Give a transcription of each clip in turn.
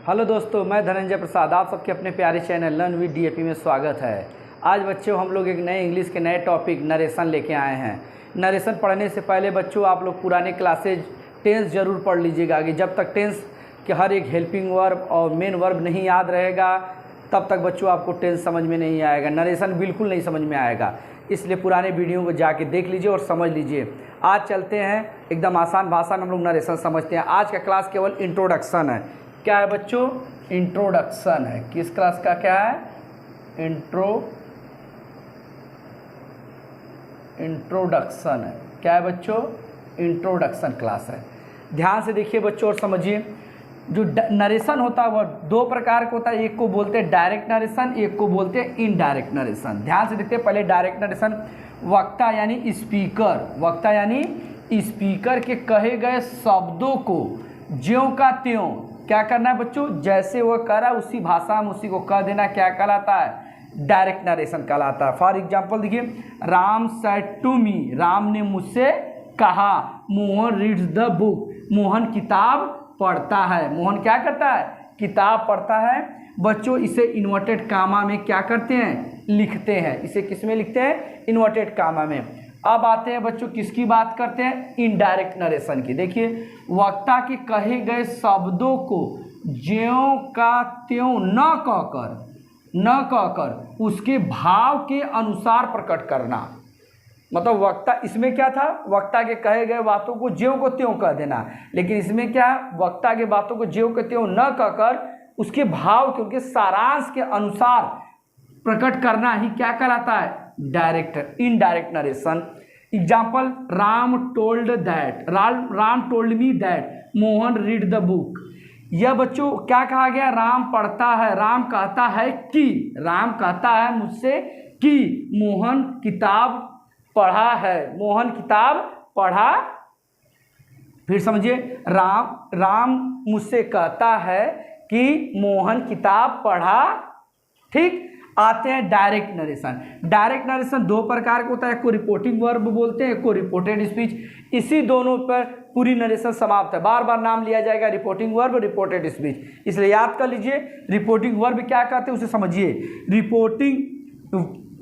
Hello दोस्तों, मैं धनंजय प्रसाद, आप सबके अपने प्यारे चैनल लर्न विद डीएपी में स्वागत है। आज बच्चों हम लोग एक नए इंग्लिश के नए टॉपिक नरेशन लेके आए हैं। नरेशन पढ़ने से पहले बच्चों आप लोग पुराने क्लासेज टेंस ज़रूर पढ़ लीजिएगा कि जब तक टेंस के हर एक हेल्पिंग वर्ब और मेन वर्ब नहीं याद रहेगा तब तक बच्चों आपको टेंस समझ में नहीं आएगा, नरेशन बिल्कुल नहीं समझ में आएगा। इसलिए पुराने वीडियो को जाके देख लीजिए और समझ लीजिए। आज चलते हैं एकदम आसान भाषा में हम लोग नरेशन समझते हैं। आज का क्लास केवल इंट्रोडक्शन है। क्या है बच्चों? इंट्रोडक्शन है। किस क्लास का क्या है? इंट्रोडक्शन है। क्या है बच्चों? इंट्रोडक्शन क्लास है। ध्यान से देखिए बच्चों और समझिए। जो नरेशन होता है वह दो प्रकार का होता है, एक को बोलते हैं डायरेक्ट नरेशन, एक को बोलते हैं इनडायरेक्ट नरेशन। ध्यान से देखते हैं। पहले डायरेक्ट नरेशन, वक्ता यानी स्पीकर, वक्ता यानी स्पीकर के कहे गए शब्दों को ज्यों का त्यों क्या करना है बच्चों, जैसे वह कह रहा है उसी भाषा में उसी को कह देना, क्या कहलाता है? डायरेक्ट नरेशन कहलाता है। फॉर एग्जाम्पल देखिए, Ram said to me, Ram ने मुझसे कहा, Mohan reads the book, Mohan किताब पढ़ता है। मोहन क्या करता है? किताब पढ़ता है। बच्चों इसे इन्वर्टेड कामा में क्या करते हैं? लिखते हैं। इसे किस में लिखते हैं? इन्वर्टेड कामा में। अब आते हैं बच्चों किसकी बात करते हैं? इनडायरेक्ट नरेशन की। देखिए, वक्ता के कहे गए शब्दों को ज्यों का त्यों न कहकर उसके भाव के अनुसार प्रकट करना। मतलब वक्ता, इसमें क्या था? वक्ता के कहे गए बातों को ज्यों को त्यों कह देना। लेकिन इसमें क्या है? वक्ता के बातों को ज्यों के त्यों न कहकर उसके भाव के, उनके सारांश के अनुसार प्रकट करना ही क्या कहलाता है? Direct indirect narration. Example, Ram told me that Mohan read the book. यह बच्चों क्या कहा गया? राम पढ़ता है, राम कहता है कि, राम कहता है मुझसे कि मोहन किताब पढ़ा है, मोहन किताब पढ़ा। फिर समझिए, राम मुझसे कहता है कि मोहन किताब पढ़ा। ठीक। आते हैं डायरेक्ट नरेशन। डायरेक्ट नरेशन दो प्रकार का होता है, को रिपोर्टिंग वर्ब बोलते हैं, को रिपोर्टेड स्पीच। इसी दोनों पर पूरी नरेशन समाप्त है। बार बार नाम लिया जाएगा, रिपोर्टिंग वर्ब, रिपोर्टेड स्पीच, इसलिए याद कर लीजिए। रिपोर्टिंग वर्ब क्या कहते हैं उसे समझिए।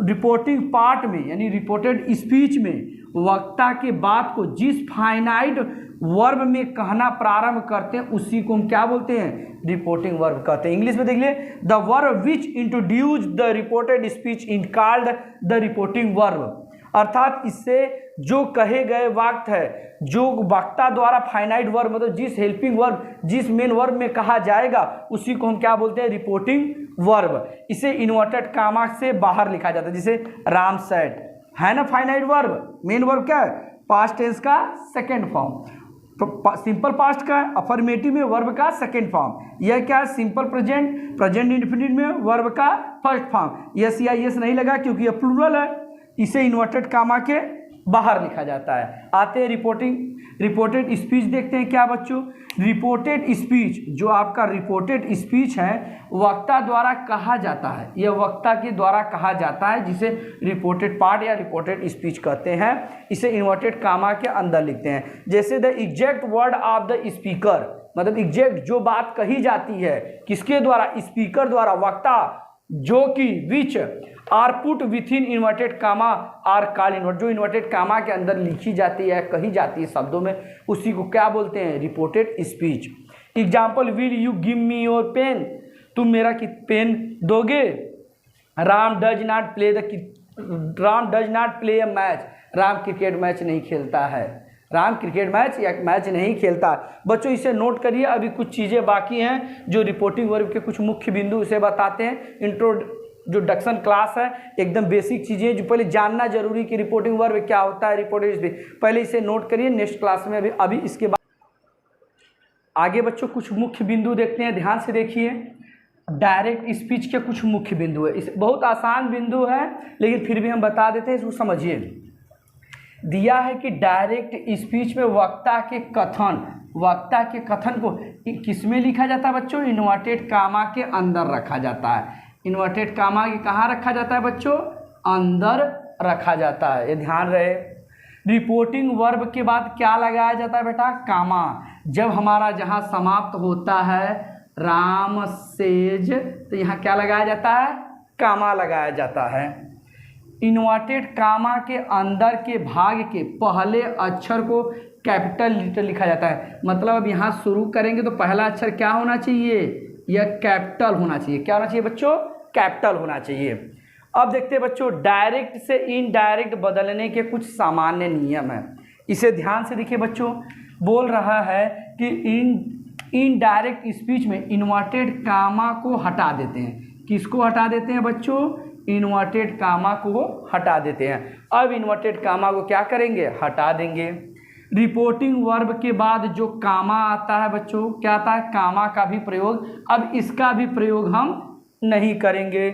रिपोर्टिंग पार्ट में यानी रिपोर्टेड स्पीच में वक्ता के बात को जिस फाइनाइट वर्ब में कहना प्रारंभ करते हैं उसी को हम क्या बोलते हैं? रिपोर्टिंग वर्ब कहते हैं। इंग्लिश में देख लिए, the verb which introduce the reported speech in called the reporting verb. अर्थात इससे जो कहे गए वाक्य है, जो वक्ता द्वारा फाइनाइट वर्ब, मतलब जिस हेल्पिंग वर्ब, जिस मेन वर्ब में कहा जाएगा उसी को हम क्या बोलते हैं? Reporting verb. इसे इन्वर्टेड कामा से बाहर लिखा जाता है। जैसे राम सेड है ना फाइनाइट वर्ब, मेन वर्ब क्या है? पास्ट टेंस का सेकेंड फॉर्म। तो सिंपल पास्ट का अफर्मेटिव में वर्ब का सेकेंड फॉर्म। यह क्या है? सिंपल प्रेजेंट, प्रेजेंट इंडेफिनिट में वर्ब का फर्स्ट फॉर्म। यस या यस नहीं लगा क्योंकि यह प्लूरल है, इसे इन्वर्टेड कामा के बाहर लिखा जाता है। आते हैं रिपोर्टेड स्पीच देखते हैं। क्या बच्चों? रिपोर्टेड स्पीच, जो आपका रिपोर्टेड स्पीच है वक्ता द्वारा कहा जाता है, यह वक्ता के द्वारा कहा जाता है, जिसे रिपोर्टेड पार्ट या रिपोर्टेड स्पीच कहते हैं। इसे इन्वर्टेड कामा के अंदर लिखते हैं। जैसे the exact word of the speaker, मतलब एग्जैक्ट जो बात कही जाती है किसके द्वारा? स्पीकर द्वारा, वक्ता, जो कि which are put with in inverted comma are call invert, जो इन्वर्टेड कामा के अंदर लिखी जाती है, कही जाती है शब्दों में, उसी को क्या बोलते हैं? Reported speech. Example, will you give me your pen, तुम मेरा पेन दोगे? Ram does not play a match, Ram cricket match नहीं खेलता है, राम क्रिकेट मैच या मैच नहीं खेलता। बच्चों इसे नोट करिए। अभी कुछ चीज़ें बाकी हैं जो रिपोर्टिंग वर्ब के कुछ मुख्य बिंदु इसे बताते हैं। इंट्रोडक्शन क्लास है, एकदम बेसिक चीज़ें जो पहले जानना जरूरी कि रिपोर्टिंग वर्ब क्या होता है, रिपोर्टेड स्पीच, पहले इसे नोट करिए। नेक्स्ट क्लास में अभी इसके बाद आगे बच्चों कुछ मुख्य बिंदु देखते हैं। ध्यान से देखिए, डायरेक्ट स्पीच के कुछ मुख्य बिंदु है। इस बहुत आसान बिंदु है लेकिन फिर भी हम बता देते हैं, इसको समझिए। दिया है कि डायरेक्ट स्पीच में वक्ता के कथन को किस में लिखा जाता है बच्चों? इन्वर्टेड कामा के अंदर रखा जाता है। इन्वर्टेड कामा के कहाँ रखा जाता है बच्चों? अंदर रखा जाता है, ये ध्यान रहे। रिपोर्टिंग वर्ब के बाद क्या लगाया जाता है बेटा? कामा। जब हमारा जहाँ समाप्त होता है राम सेज, तो यहाँ क्या लगाया जाता है, कामा लगाया जाता है। इन्वर्टेड कामा के अंदर के भाग के पहले अक्षर को कैपिटल लेटर लिखा जाता है। मतलब अब यहाँ शुरू करेंगे तो पहला अक्षर क्या होना चाहिए, यह कैपिटल होना चाहिए। क्या होना चाहिए बच्चों, कैपिटल होना चाहिए। अब देखते हैं बच्चों, डायरेक्ट से इनडायरेक्ट बदलने के कुछ सामान्य नियम हैं, इसे ध्यान से देखिए बच्चों। बोल रहा है कि इनडायरेक्ट स्पीच में इन्वर्टेड कामा को हटा देते हैं। किसको हटा देते हैं बच्चों, इन्वर्टेड कामा को हटा देते हैं। अब इन्वर्टेड कामा को क्या करेंगे, हटा देंगे। रिपोर्टिंग वर्ब के बाद जो कामा आता है बच्चों, क्या आता है, कामा का भी प्रयोग। अब इसका भी प्रयोग हम नहीं करेंगे।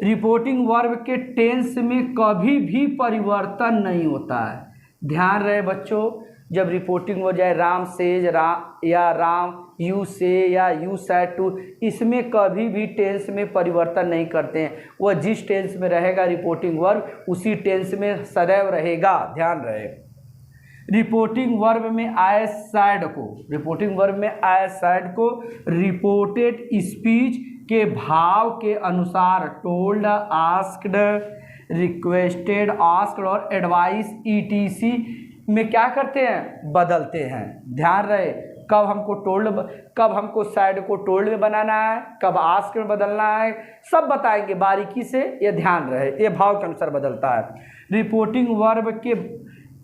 रिपोर्टिंग वर्ब के टेंस में कभी भी परिवर्तन नहीं होता है। ध्यान रहे बच्चों, जब रिपोर्टिंग हो जाए राम सेज, राम या राम यू से या यू सेड टू, इसमें कभी भी टेंस में परिवर्तन नहीं करते हैं। वह जिस टेंस में रहेगा रिपोर्टिंग वर्ब उसी टेंस में सदैव रहेगा, ध्यान रहे। रिपोर्टिंग वर्ब में आई सैड को, रिपोर्टिंग वर्ब में आई सैड को रिपोर्टेड स्पीच के भाव के अनुसार टोल्ड, आस्क्ड, रिक्वेस्टेड, आस्क्ड और एडवाइस ETC में क्या करते हैं, बदलते हैं। ध्यान रहे, कब हमको टोल्ड, कब हमको सैड को टोल्ड में बनाना है, कब आस्क में बदलना है, सब बताएंगे बारीकी से, ये ध्यान रहे, ये भाव के अनुसार बदलता है। रिपोर्टिंग वर्ब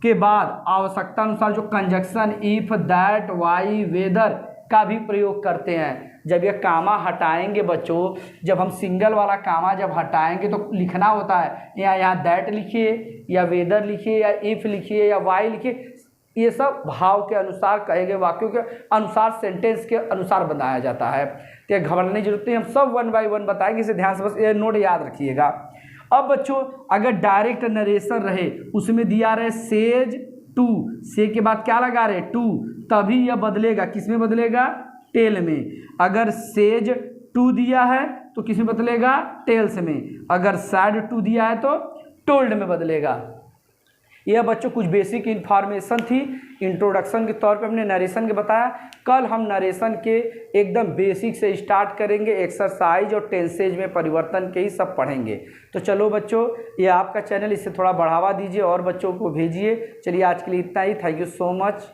के बाद आवश्यकता अनुसार जो conjunction if, that, why, whether का भी प्रयोग करते हैं। जब ये कामा हटाएंगे बच्चों, जब हम सिंगल वाला कामा जब हटाएंगे तो लिखना होता है, या यहाँ दैट लिखिए, या वेदर लिखिए, या इफ लिखिए, या वाई लिखिए। ये सब भाव के अनुसार कहे गए वाक्यों के अनुसार, सेंटेंस के अनुसार बनाया जाता है। तो ये घबराने की जरूरत नहीं, हम सब 1 बाय 1 बताएंगे, इसे ध्यान से बस ये नोट याद रखिएगा। अब बच्चों, अगर डायरेक्ट नरेशन रहे, उसमें दिया रहे सेज टू, से के बाद क्या लगा रहे, टू, तभी यह बदलेगा, किस में बदलेगा, टेल में। अगर सेज टू दिया है तो किस में बदलेगा, टेल्स में। अगर सैड टू दिया है तो टोल्ड में बदलेगा। यह बच्चों कुछ बेसिक इन्फॉर्मेशन थी, इंट्रोडक्शन के तौर पे हमने नरेशन के बताया। कल हम नरेशन के एकदम बेसिक से स्टार्ट करेंगे, एक्सरसाइज और टेंसेज में परिवर्तन के ही सब पढ़ेंगे। तो चलो बच्चों, ये आपका चैनल, इसे थोड़ा बढ़ावा दीजिए और बच्चों को भेजिए। चलिए आज के लिए इतना ही, थैंक यू सो मच।